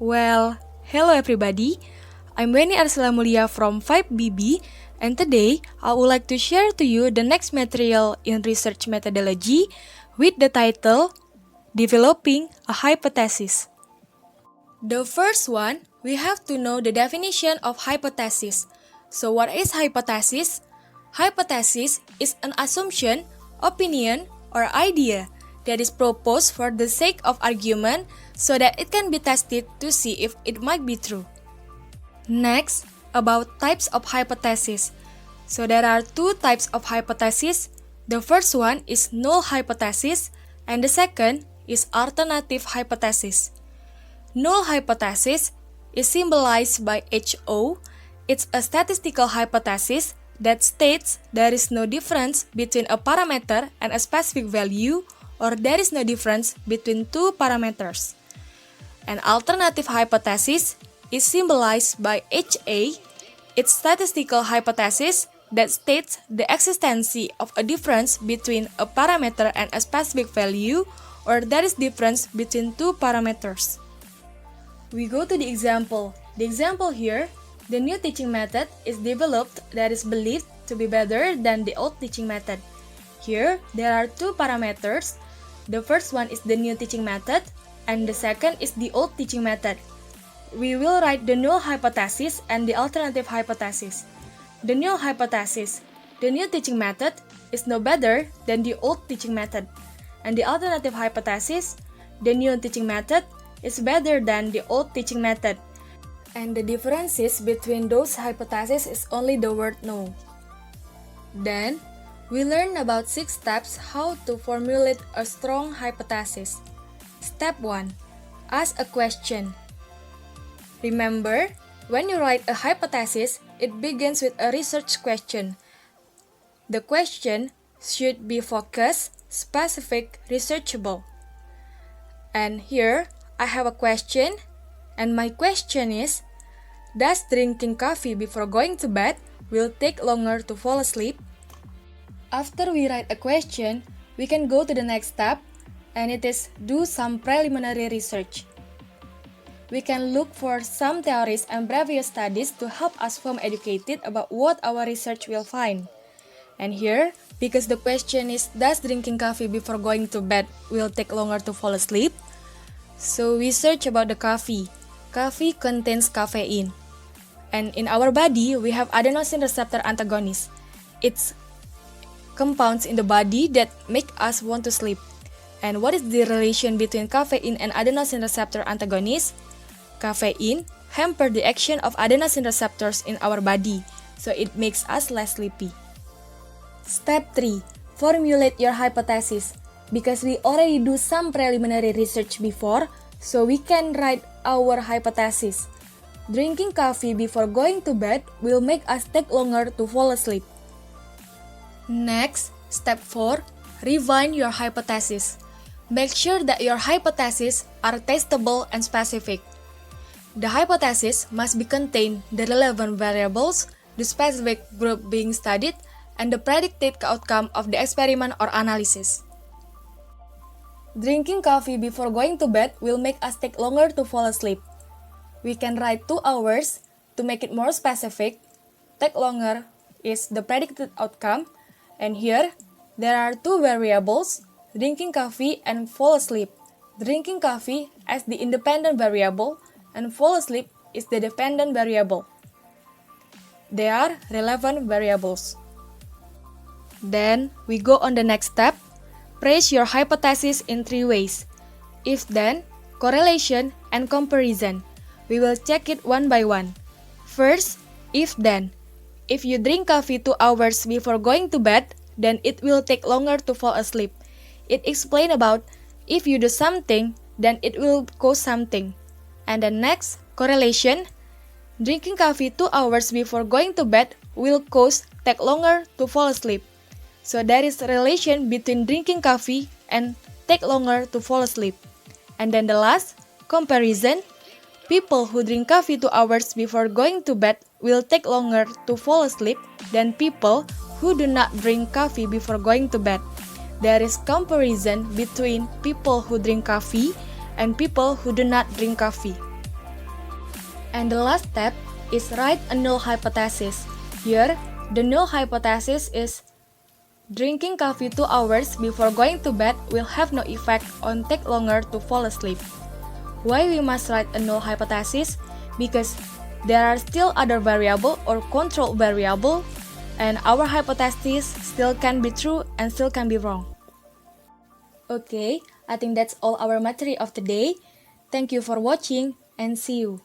Well, hello everybody. I'm Weni Arsela Mulia from 5BB, and today I would like to share to you the next material in research methodology with the title Developing a Hypothesis. The first one, we have to know the definition of hypothesis. So what is hypothesis? Hypothesis is an assumption, opinion, or idea that is proposed for the sake of argument so that it can be tested to see if it might be true. Next, about types of hypothesis. So there are two types of hypothesis. The first one is null hypothesis and the second is alternative hypothesis. Null hypothesis is symbolized by HO. It's a statistical hypothesis that states there is no difference between a parameter and a specific value, or there is no difference between two parameters. An alternative hypothesis is symbolized by HA. It's statistical hypothesis that states the existence of a difference between a parameter and a specific value, or there is difference between two parameters. We go to the example. The example here, the new teaching method is developed that is believed to be better than the old teaching method. Here, there are two parameters. The first one is the new teaching method, and the second is the old teaching method. We will write the null hypothesis and the alternative hypothesis. The null hypothesis, the new teaching method is no better than the old teaching method. And the alternative hypothesis, the new teaching method is better than the old teaching method. And the differences between those hypotheses is only the word no. Then, we learn about 6 steps how to formulate a strong hypothesis. Step 1. Ask a question. Remember, when you write a hypothesis, it begins with a research question. The question should be focused, specific, researchable. And here, I have a question, and my question is, does drinking coffee before going to bed will take longer to fall asleep? After we write a question, we can go to the next step, and it is do some preliminary research. We can look for some theories and previous studies to help us form educated about what our research will find. And here, because the question is, does drinking coffee before going to bed will take longer to fall asleep? So we search about the coffee. Coffee contains caffeine. And in our body, we have adenosine receptor antagonist. It's compounds in the body that make us want to sleep. And what is the relation between caffeine and adenosine receptor antagonist? Caffeine hamper the action of adenosine receptors in our body, so it makes us less sleepy. Step 3. Formulate your hypothesis. Because we already do some preliminary research before, so we can write our hypothesis. Drinking coffee before going to bed will make us take longer to fall asleep. Next, step 4. Refine your hypothesis. Make sure that your hypotheses are testable and specific. The hypothesis must be contain the relevant variables, the specific group being studied, and the predicted outcome of the experiment or analysis. Drinking coffee before going to bed will make us take longer to fall asleep. We can write 2 hours to make it more specific. Take longer is the predicted outcome, and here there are 2 variables, drinking coffee and fall asleep. Drinking coffee as the independent variable and fall asleep is the dependent variable. They are relevant variables. Then we go on the next step. Praise your hypothesis in 3 ways: if then, correlation, and comparison. We will check it one by one. First, if then. If you drink coffee 2 hours before going to bed, then it will take longer to fall asleep. It explains about if you do something, then it will cause something. And the next, correlation. Drinking coffee 2 hours before going to bed will take longer to fall asleep. So there is a relation between drinking coffee and take longer to fall asleep. And then the last, comparison. People who drink coffee 2 hours before going to bed will take longer to fall asleep than people who do not drink coffee before going to bed. There is comparison between people who drink coffee and people who do not drink coffee. And the last step is write a null hypothesis. Here, the null hypothesis is drinking coffee 2 hours before going to bed will have no effect on take longer to fall asleep. Why we must write a null hypothesis? Because there are still other variable or control variable, and our hypothesis still can be true and still can be wrong. Okay, I think that's all our material of today. Thank you for watching and see you.